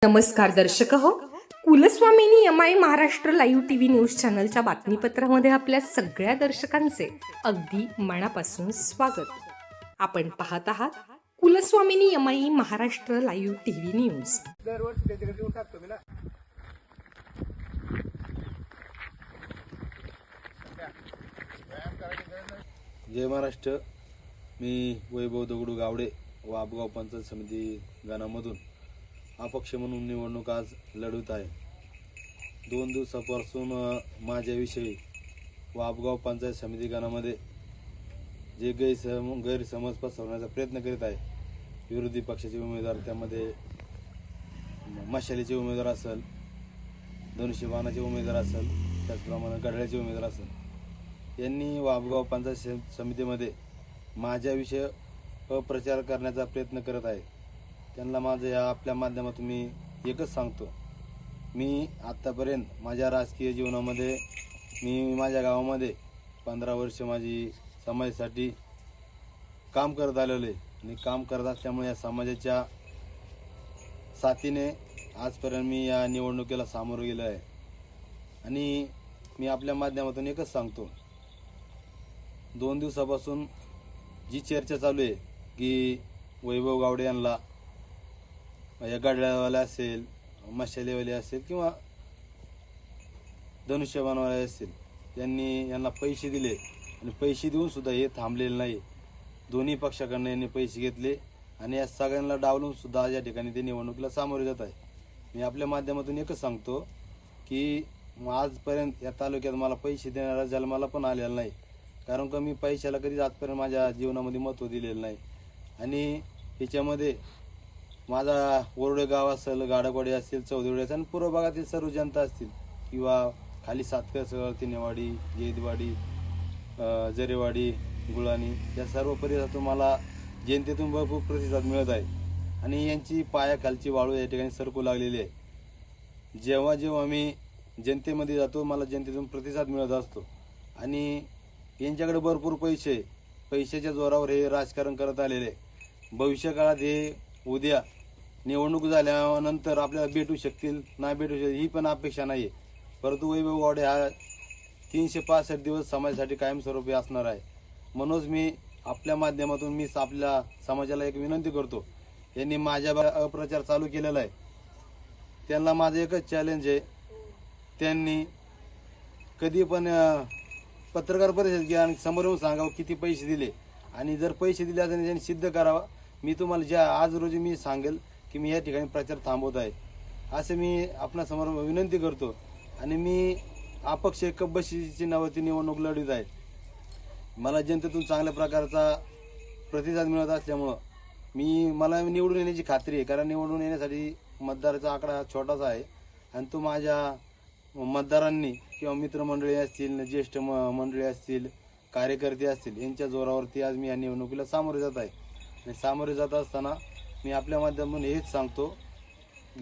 नमस्कार दर्शक हो, Kulswamini MI Maharashtra live TV news चॅनलच्या बातमीपत्रामध्ये आपल्या सगळ्या दर्शकांचे अगदी मनापासून स्वागत. आपण पाहत आहात Kulswamini MI Maharashtra live TV news. जय महाराष्ट्र. मी वैभव दगडू गावडे वाबगाव पंचायत समिती गणामधून अपक्ष म्हणून निवडणूक आज लढवत आहे. 2 दिवसापासून माझ्याविषयी वाबगाव पंचायत समिती गणामध्ये जे गैरसमज पसरवण्याचा प्रयत्न करीत आहे विरोधी पक्षाचे उमेदवार, त्यामध्ये मशालीचे उमेदवार असेल, धनुष्यबाणाचे उमेदवार असेल, त्याचप्रमाणे गढाळ्याचे उमेदवार असेल, यांनी वाबगाव पंचायत समितीमध्ये माझ्याविषयी अप्रचार करण्याचा प्रयत्न करत आहे. त्यांना माझं या आपल्या माध्यमातून मी एकच सांगतो, मी आत्तापर्यंत माझ्या राजकीय जीवनामध्ये मी माझ्या गावामध्ये 15 वर्ष माझी समाजासाठी काम करत आलेलो आहे आणि काम करत असल्यामुळे या समाजाच्या साथीने आजपर्यंत मी या निवडणुकीला सामोरं गेलो आहे. आणि मी आपल्या माध्यमातून एकच सांगतो, 2 दिवसापासून जी चर्चा चालू आहे की वैभव गावडे यांना या गाड्यावाले असेल, मशालेवाले असेल किंवा धनुष्यबाणवाले असेल, यांना पैसे दिले आणि पैसे देऊन सुद्धा हे थांबलेले नाही. दोन्ही पक्षाकडनं यांनी पैसे घेतले आणि या सगळ्यांना डावलून सुद्धा या ठिकाणी ते निवडणुकीला सामोरे जात आहे. मी आपल्या माध्यमातून एकच सांगतो की आजपर्यंत या तालुक्यात मला पैसे देणारा जन्माला पण आलेला नाही, कारण का मी पैशाला कधीच आजपर्यंत माझ्या जीवनामध्ये महत्त्व दिलेलं नाही. आणि ह्याच्यामध्ये माझा ओरडे गाव असेल, गाडकवाडी असेल, चौधरी असेल आणि पूर्व भागातील सर्व जनता असतील किंवा खाली सातकर, तिनेवाडी, जैदवाडी, जरेवाडी, गुळाणी या सर्व परिसरातून मला जनतेतून भरपूर प्रतिसाद मिळत आहे आणि यांची पायाखालची वाळू या ठिकाणी सरकू लागलेली आहे. जेव्हा जेव्हा मी जनतेमध्ये जातो मला जनतेतून प्रतिसाद मिळत असतो आणि यांच्याकडे भरपूर पैशाच्या जोरावर हे राजकारण करत आलेले. भविष्यकाळात हे उद्या निवडणूक झाल्यानंतर आपल्याला भेटू शकतील, नाही भेटू शकतील ही पण अपेक्षा नाही आहे. परंतु वैभव गावडे हा 365 दिवस समाजासाठी कायमस्वरूपी असणार आहे. म्हणूनच मी आपल्या माध्यमातून मी आपल्या समाजाला एक विनंती करतो, यांनी माझ्या अप्रचार चालू केलेला आहे. त्यांना माझं एकच चॅलेंज आहे, त्यांनी कधी पण पत्रकार परिषद घ्या आणि समोर येऊन सांगावं किती पैसे दिले आणि जर पैसे दिले असेल त्यांनी सिद्ध करावा. मी तुम्हाला आज रोजी मी सांगेल की मी या ठिकाणी प्रचार थांबवत आहे असे मी आपणासमोर विनंती करतो. आणि मी अपक्ष कब्बशी चिन्हावरती निवडणूक लढवित आहे. मला जनतेतून चांगल्या प्रकारचा प्रतिसाद मिळत असल्यामुळं मला निवडून येण्याची खात्री आहे, कारण निवडून येण्यासाठी मतदाराचा आकडा छोटासा आहे आणि तो माझ्या मतदारांनी किंवा मित्रमंडळी असतील, ज्येष्ठ मंडळी असतील, कार्यकर्ते असतील यांच्या जोरावरती आज मी या निवडणुकीला सामोरे जात आहे. आणि सामोरे जात असताना मी आपल्या माध्यमातून हेच सांगतो,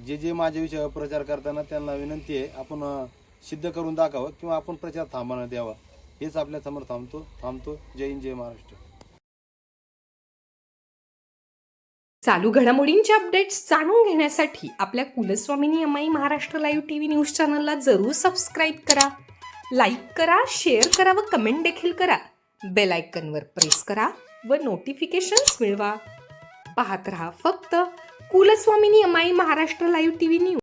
जे माझ्याविषयी अप्रचार करताना त्यांना विनंती आहे आपण सिद्ध करून दाखवावं किंवा आपण प्रचार थांबवण्यात यावा. हेच आपल्या समोर थांबतो. जय हिंद, जय महाराष्ट्र. चालू घडामोडींचे अपडेट्स जाणून घेण्यासाठी आपल्या Kulswamini MI Maharashtra live TV news चॅनलला जरूर सबस्क्राईब करा, लाईक करा, शेअर करा व कमेंट देखील करा. बेल आयकॉनवर प्रेस करा व नोटिफिकेशन्स मिळवा. पाहत रहा फक्त Kulswamini MI Maharashtra live TV news.